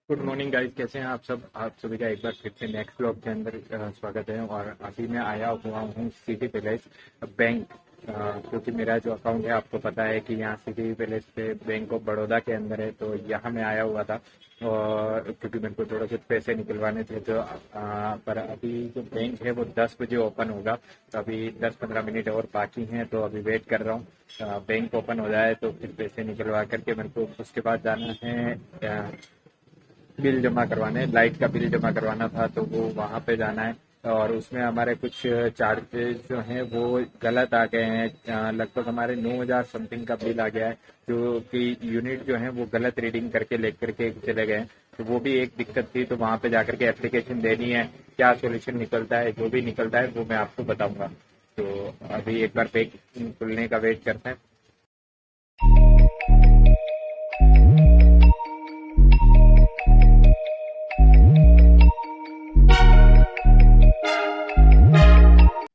Good morning guys, कैसे हैं आप सब। आप सभी का एक बार फिर से नेक्स्ट ब्लॉग के अंदर स्वागत है। और अभी मैं आया हुआ हूँ सिटी पैलेस बैंक, क्योंकि मेरा जो अकाउंट है आपको पता है कि यहाँ सिटी पैलेस पे बैंक ऑफ बड़ौदा के अंदर है, तो यहाँ मैं आया हुआ था। और क्योंकि मेरे को थोड़ा कुछ पैसे निकलवाने थे, तो पर अभी जो बैंक है वो 10 बजे ओपन होगा। तो अभी 10-15 मिनट और बाकी हैं, तो अभी वेट कर रहा हूँ बैंक ओपन हो जाए तो फिर पैसे निकलवा करके मेरे को उसके बाद जाना है बिल जमा करवाने। लाइट का बिल जमा करवाना था, तो वो वहाँ पे जाना है। और उसमें हमारे कुछ चार्जेस जो हैं वो गलत आ गए हैं। लगभग हमारे 9,000 समथिंग का बिल आ गया है, जो कि यूनिट जो है वो गलत रीडिंग करके लेकर के चले गए हैं। तो वो भी एक दिक्कत थी, तो वहाँ पे जाकर के एप्लीकेशन देनी है। क्या सोल्यूशन निकलता है, जो भी निकलता है वो मैं आपको बताऊंगा। तो अभी एक बार बैंक खुलने का वेट करते हैं।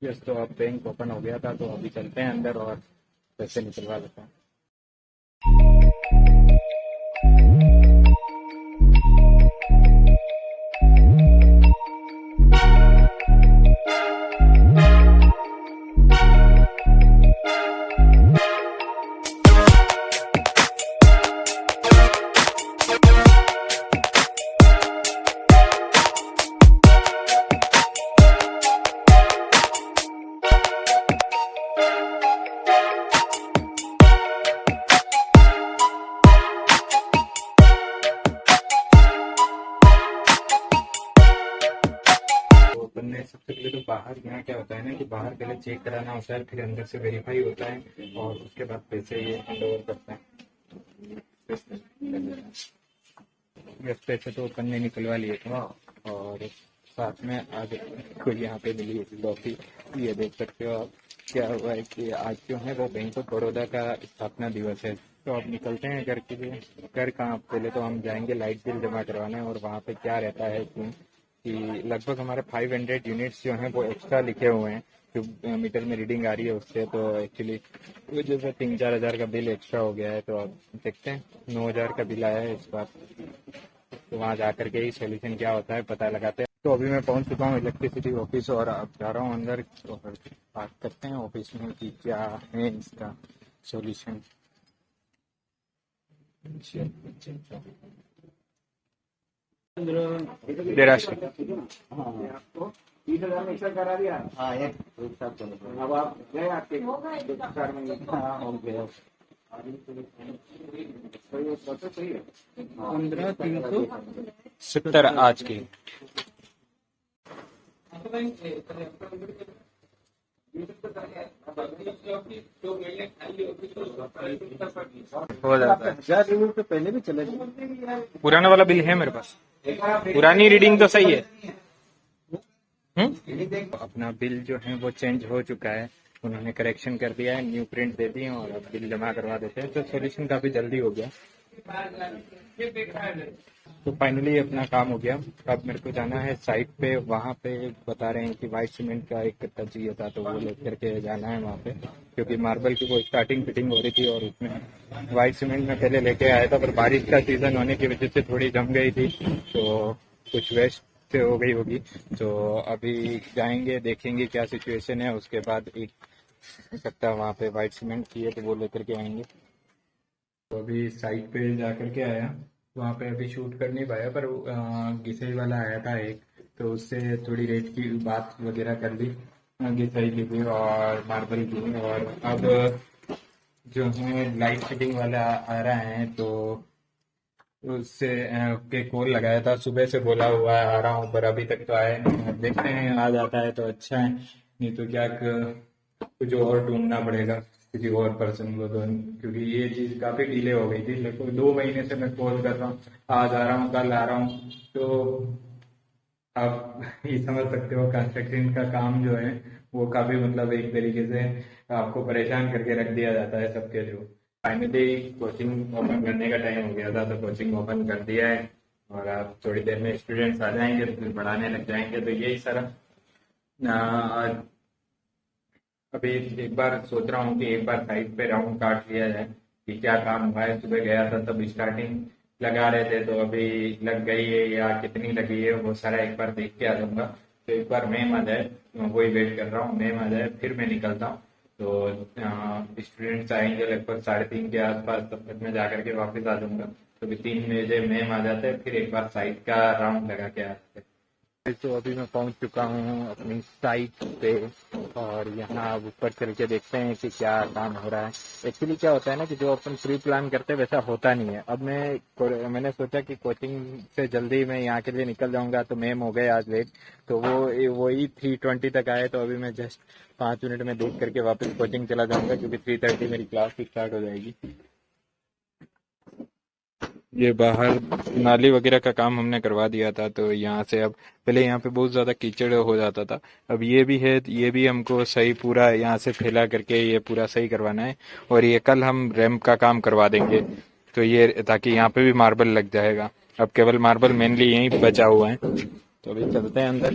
यस, तो अब बैंक ओपन हो गया था, तो अभी चलते हैं अंदर और पैसे निकलवा लेते हैं। तो बनने सबसे पहले तो बाहर यहाँ क्या होता है ना कि बाहर पहले चेक कराना होता है, फिर अंदर से वेरीफाई होता है और उसके बाद पैसे ये हैंड ओवर करते हैं। बस पैसे तो करने निकलवा लिए थे। और साथ में आज कोई यहाँ पे मिली टॉफी, ये देख सकते हो आप। क्या हुआ है कि आज जो है वो बैंक ऑफ बड़ौदा का स्थापना दिवस है। तो अब निकलते हैं घर के लिए। घर कहाँ, पहले तो हम जाएंगे लाइट बिल जमा करवाने, और वहाँ पे क्या रहता है कि लगभग हमारे 500 यूनिट्स जो हैं वो एक्स्ट्रा लिखे हुए हैं, जो मीटर में रीडिंग आ रही है उससे। तो एक्चुअली वजह से 3-4 हज़ार का बिल एक्स्ट्रा हो गया है। तो अब देखते हैं, 9,000 का बिल आया है इस बार। तो वहाँ जा करके ही सोल्यूशन क्या होता है पता लगाते हैं। तो अभी मैं पहुँच चुका हूँ इलेक्ट्रिसिटी ऑफिस, और अब जा रहा हूँ अंदर और बात करते हैं ऑफिस में कि क्या है इसका सोल्यूशन। 83। हाँ एक साथ चलो। अब आप गए आपके 4 महीने। हाँ हो गया। 15,370 आज की हो जाता है। 1000 से पहले भी चले गए। पुराना वाला बिल है मेरे पास, पुरानी रीडिंग तो सही है। अपना बिल जो है वो चेंज हो चुका है, उन्होंने करेक्शन कर दिया है, न्यू प्रिंट दे दिए और अब बिल जमा करवा देते हैं। तो सोल्यूशन काफी जल्दी हो गया। तो फाइनली अपना काम हो गया। अब मेरे को जाना है साइट पे। वहाँ पे बता रहे हैं कि वाइट सीमेंट का एक कट्टा चाहिए था, तो वो लेकर के जाना है वहाँ पे, क्योंकि मार्बल की वो स्टार्टिंग फिटिंग हो रही थी और उसमें वाइट सीमेंट में पहले लेके आया था, पर बारिश का सीजन होने की वजह से थोड़ी जम गई थी, तो कुछ वेस्ट से हो गई होगी। तो अभी जाएंगे, देखेंगे क्या सिचुएशन है, उसके बाद एक कट्टा वहाँ पे वाइट सीमेंट चाहिए तो वो लेकर के आएंगे। तो अभी साइट पे जा करके आया, वहाँ पे अभी शूट कर नहीं पाया, पर गिसई वाला आया था एक, तो उससे थोड़ी रेट की बात वगैरह कर ली, गिसई की भी और मार्बल की भी। और अब जो है लाइट फिटिंग वाला आ रहा है, तो उससे के कॉल लगाया था, सुबह से बोला हुआ है आ रहा हूँ, पर अभी तक तो आया नहीं। अब देखते हैं, आ जाता है तो अच्छा है, नहीं तो क्या कुछ और ढूंढना पड़ेगा किसी और पर्सन को। तो क्योंकि ये चीज काफी डिले हो गई थी, लगभग 2 महीने से मैं कॉल कर रहा हूँ, आज आ रहा हूँ कल आ रहा हूँ। तो आप ये समझ सकते हो कंस्ट्रक्शन का काम जो है वो काफी मतलब एक तरीके से आपको परेशान करके रख दिया जाता है सबके थ्रू। फाइनली कोचिंग ओपन करने का टाइम हो गया था, तो कोचिंग ओपन कर दिया है और अब थोड़ी देर में स्टूडेंट्स आ जाएंगे तो फिर पढ़ाने लग जाएंगे। तो यही सारा आज अभी एक बार सोच रहा हूँ कि एक बार साइट पे राउंड काट लिया जाए कि क्या काम हुआ है। सुबह गया था तब स्टार्टिंग लगा रहे थे, तो अभी लग गई है या कितनी लगी है वो सारा एक बार देख के आ जाऊंगा। तो एक बार मैम आ जाए, वही वेट कर रहा हूँ, मैम आ जाए फिर मैं निकलता हूँ। तो स्टूडेंट्स आएंगे लगभग 3:30 के आसपास, तब तक मैं जाकर के वापस आ जाऊंगा। तो अभी 3 बजे मैम आ जाते हैं, फिर एक बार साइट का राउंड लगा के आते हैं। तो अभी मैं पहुंच चुका हूँ अपनी साइट पे, और यहाँ अब ऊपर चल के देखते हैं कि क्या काम हो रहा है। एक्चुअली क्या होता है ना कि जो अपन प्री प्लान करते हैं वैसा होता नहीं है। अब मैंने सोचा कि कोचिंग से जल्दी मैं यहाँ के लिए निकल जाऊंगा, तो मैम हो गए आज लेट, तो वही 3:20 तक आए। तो अभी मैं जस्ट 5 मिनट में देख करके वापस कोचिंग चला जाऊंगा, क्योंकि 3:30 मेरी क्लास स्टार्ट हो जाएगी। ये बाहर नाली वगैरह का काम हमने करवा दिया था, तो यहाँ से अब पहले यहाँ पे बहुत ज्यादा कीचड़ हो जाता था, अब ये भी है, ये भी हमको सही पूरा यहाँ से फैला करके ये पूरा सही करवाना है। और ये कल हम रैंप का काम करवा देंगे, तो ये ताकि यहाँ पे भी मार्बल लग जाएगा। अब केवल मार्बल मेनली यहीं बचा हुआ है, तो अभी चलते हैं अंदर।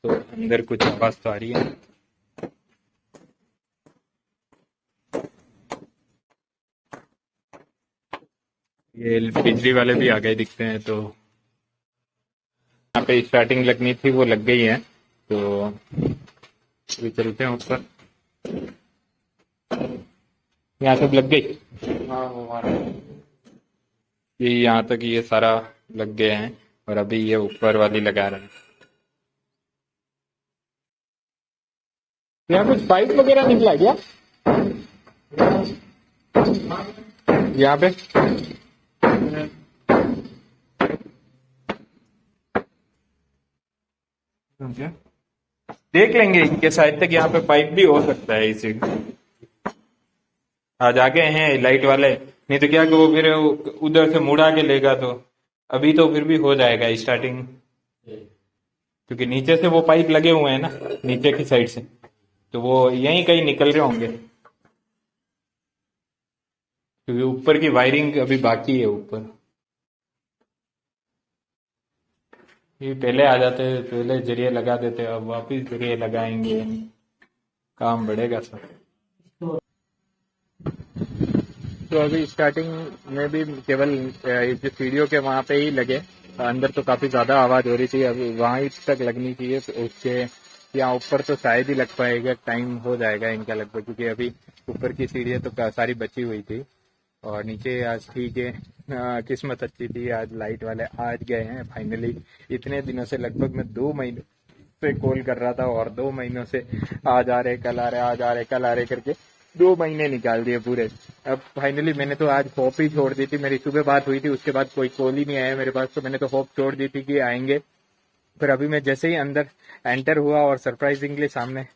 तो अंदर कुछ आवाज तो आ रही है। ये बिजली वाले भी आ गए दिखते हैं, तो यहाँ पे स्टार्टिंग लगनी थी वो लग गई है। तो अभी चलते हैं ऊपर। यहाँ सब लग गई, ये यहाँ तक ये सारा लग गए हैं, और अभी ये ऊपर वाली लगा रहे हैं। यहाँ कुछ पाइप वगैरह निकला क्या यहाँ पे? देख लेंगे इनके साइड तक, यहाँ पे पाइप भी हो सकता है इसी। आज आ गए हैं लाइट वाले, नहीं तो क्या कि वो फिर उधर से मुड़ा के लेगा, तो अभी तो फिर भी हो जाएगा स्टार्टिंग, क्योंकि नीचे से वो पाइप लगे हुए हैं ना, नीचे की साइड से, तो वो यहीं कहीं निकल रहे होंगे, क्योंकि ऊपर की वायरिंग अभी बाकी है ऊपर। ये पहले आ जाते, पहले जरिए लगा देते, अब वापिस जरिए लगाएंगे, काम बढ़ेगा सब। तो अभी स्टार्टिंग में भी केवल जो सीढ़ियों के वहां पे ही लगे, अंदर तो काफी ज्यादा आवाज हो रही थी, अभी वहां तक लगनी चाहिए। तो उसके यहाँ ऊपर तो शायद ही लग पाएगा, टाइम हो जाएगा इनका लगभग, क्योंकि अभी ऊपर की सीढ़ियां तो सारी बची हुई थी, और नीचे आज ठीक है। किस्मत अच्छी थी, आज लाइट वाले आज गए हैं फाइनली। इतने दिनों से लगभग मैं 2 महीने से कॉल कर रहा था, और 2 महीनों से आज आ रहे कल आ रहे आज आ रहे कल आ रहे करके 2 महीने निकाल दिए पूरे। अब फाइनली मैंने तो आज होप ही छोड़ दी थी, मेरी सुबह बात हुई थी, उसके बाद कोई कॉल ही नहीं आया मेरे पास, तो मैंने तो होप छोड़ दी थी कि आएंगे। फिर अभी मैं जैसे ही अंदर एंटर हुआ और सरप्राइजिंगली सामने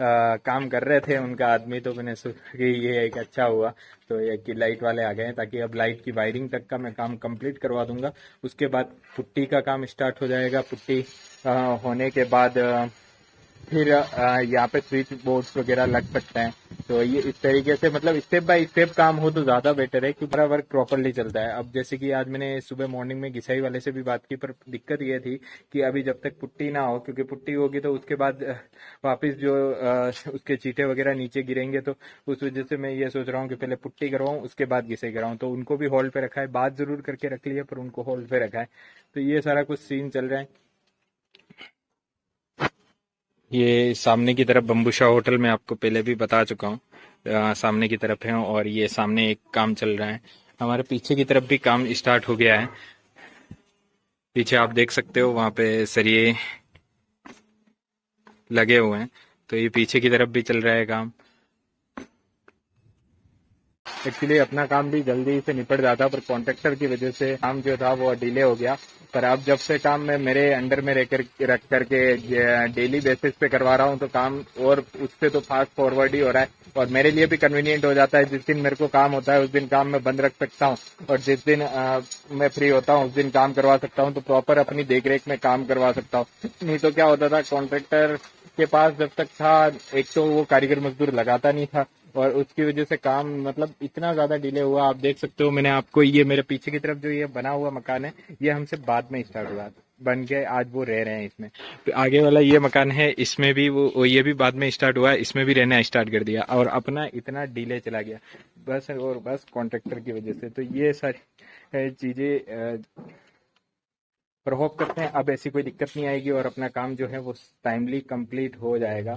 काम कर रहे थे उनका आदमी, तो मैंने सोचा कि ये एक अच्छा हुआ, तो ये कि लाइट वाले आ गए हैं, ताकि अब लाइट की वायरिंग तक का मैं काम कंप्लीट करवा दूंगा। उसके बाद पुट्टी का काम स्टार्ट हो जाएगा। पुट्टी होने के बाद फिर यहाँ पे स्विच बोर्ड्स वगैरह लग सकते हैं। तो ये इस तरीके से मतलब स्टेप बाय स्टेप काम हो तो ज्यादा बेटर है, क्योंकि पूरा वर्क प्रॉपरली चलता है। अब जैसे कि आज मैंने सुबह मॉर्निंग में घिसाई वाले से भी बात की, पर दिक्कत ये थी कि अभी जब तक पुट्टी ना हो, क्योंकि पुट्टी होगी तो उसके बाद वापस जो उसके चीटे वगैरह नीचे गिरेंगे, तो उस वजह से मैं ये सोच रहा हूँ कि पहले पुट्टी करवाऊँ उसके बाद घिसाई कराऊँ। तो उनको भी होल्ड पे रखा है, बात जरूर करके रख लिया पर उनको होल्ड पे रखा है। तो ये सारा कुछ सीन चल रहा है। ये सामने की तरफ बम्बूशा होटल में आपको पहले भी बता चुका हूँ, सामने की तरफ है, और ये सामने एक काम चल रहा है। हमारे पीछे की तरफ भी काम स्टार्ट हो गया है, पीछे आप देख सकते हो वहां पे सरिये लगे हुए हैं, तो ये पीछे की तरफ भी चल रहा है काम। एक्चुअली अपना काम भी जल्दी से निपट जाता, पर कॉन्ट्रैक्टर की वजह से काम जो था वो डिले हो गया। पर अब जब से काम मैं मेरे अंडर में रख करके डेली बेसिस पे करवा रहा हूँ, तो काम और उससे तो फास्ट फॉरवर्ड ही हो रहा है, और मेरे लिए भी कन्वीनियंट हो जाता है। जिस दिन मेरे को काम होता है उस दिन काम मैं बंद रख सकता हूँ, और जिस दिन मैं फ्री होता हूँ उस दिन काम करवा सकता हूँ, तो प्रॉपर अपनी देखरेख में काम करवा सकता हूँ। नहीं तो क्या होता था, कॉन्ट्रैक्टर के पास जब तक था, एक तो वो कारीगर मजदूर लगाता नहीं था, और उसकी वजह से काम मतलब इतना ज्यादा डिले हुआ। आप देख सकते हो, मैंने आपको ये मेरे पीछे की तरफ जो ये बना हुआ मकान है, ये हमसे बाद में स्टार्ट हुआ था। बन के आज वो रह रहे हैं इसमें। तो आगे वाला ये मकान है, इसमें भी वो ये भी बाद में स्टार्ट हुआ है, इसमें भी रहना स्टार्ट कर दिया और अपना इतना डिले चला गया बस और बस कॉन्ट्रैक्टर की वजह से। तो ये सारी चीजें पर होप करते हैं अब ऐसी कोई दिक्कत नहीं आएगी और अपना काम जो है वो टाइमली कंप्लीट हो जाएगा।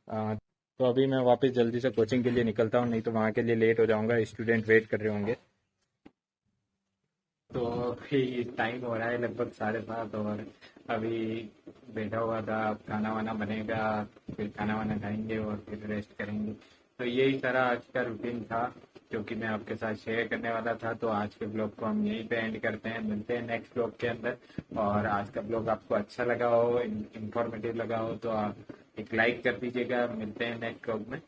तो अभी मैं वापस जल्दी से कोचिंग के लिए निकलता हूँ, नहीं तो वहाँ के लिए लेट हो जाऊंगा, स्टूडेंट वेट कर रहे होंगे। तो अभी टाइम हो रहा है लगभग 7:30 और अभी बैठा हुआ था, अब खाना वाना बनेगा, फिर खाना वाना खाएंगे और फिर रेस्ट करेंगे। तो यही सारा आज का रूटीन था जो कि मैं आपके साथ शेयर करने वाला था। तो आज के ब्लॉग को हम यहीं पे एंड करते हैं, मिलते हैं नेक्स्ट ब्लॉग के अंदर। और आज का ब्लॉग आपको अच्छा लगा हो, इंफॉर्मेटिव लगा हो तो आप एक लाइक कर दीजिएगा। मिलते हैं नेक्स्ट ब्लॉग में।